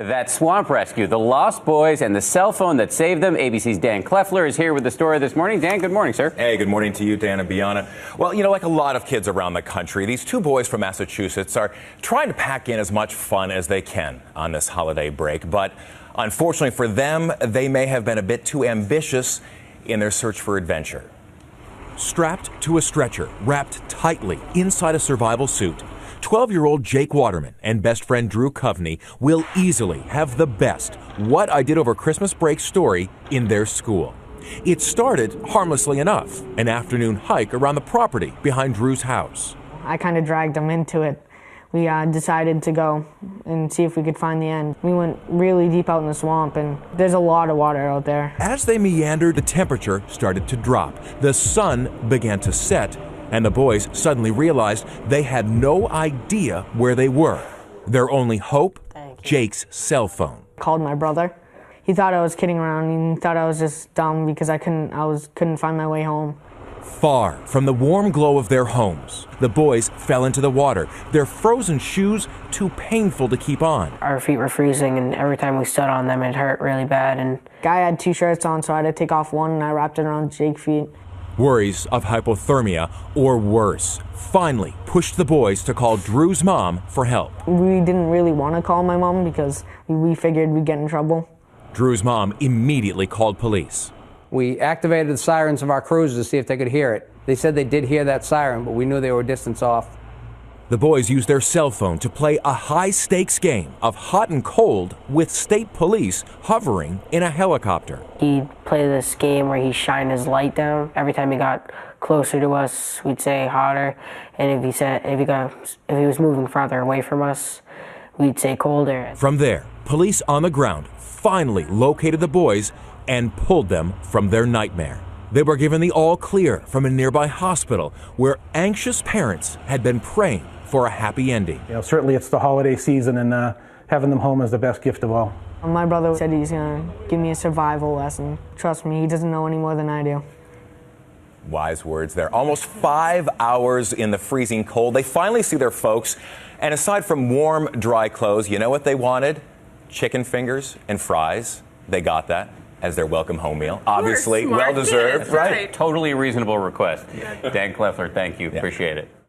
That swamp rescue, the lost boys and the cell phone that saved them. ABC's Dan Kloeffler is here with the story this morning. Dan, good morning, sir. Hey, good morning to you, Dan and Bianna. Well, like a lot of kids around the country, these two boys from Massachusetts are trying to pack in as much fun as they can on this holiday break. But unfortunately for them, they may have been a bit too ambitious in their search for adventure. Strapped to a stretcher, wrapped tightly inside a survival suit, 12-year-old Jake Waterman and best friend Drew Coveney will easily have the best What I Did Over Christmas Break story in their school. It started harmlessly enough, an afternoon hike around the property behind Drew's house. I kind of dragged him into it. We decided to go and see if we could find the end. We went really deep out in the swamp, and there's a lot of water out there. As they meandered, the temperature started to drop. The sun began to set, and the boys suddenly realized they had no idea where they were. Their only hope? Jake's cell phone. I called my brother. He thought I was kidding around. He thought I was just dumb because I couldn't find my way home. Far from the warm glow of their homes, the boys fell into the water, their frozen shoes too painful to keep on. Our feet were freezing, and every time we stood on them, it hurt really bad. And Guy had 2 shirts on, so I had to take off one, and I wrapped it around Jake's feet. Worries of hypothermia or worse finally pushed the boys to call Drew's mom for help. We didn't really want to call my mom because we figured we'd get in trouble. Drew's mom immediately called police. We activated the sirens of our cruisers to see if they could hear it. They said they did hear that siren, but we knew they were a distance off. The boys used their cell phone to play a high-stakes game of hot and cold with state police hovering in a helicopter. he'd play this game where he shined his light down. Every time he got closer to us, we'd say hotter. And if he was moving farther away from us, we'd say colder. From there, police on the ground finally located the boys and pulled them from their nightmare. They were given the all clear from a nearby hospital where anxious parents had been praying for a happy ending. Certainly it's the holiday season, and having them home is the best gift of all. My brother said he's going to give me a survival lesson. Trust me, he doesn't know any more than I do. Wise words there. Almost 5 hours in the freezing cold. They finally see their folks. And aside from warm, dry clothes, you know what they wanted? Chicken fingers and fries. They got that as their welcome home meal. Obviously, well-deserved, right? Totally reasonable request. Dan Kloeffler, thank you. Appreciate it.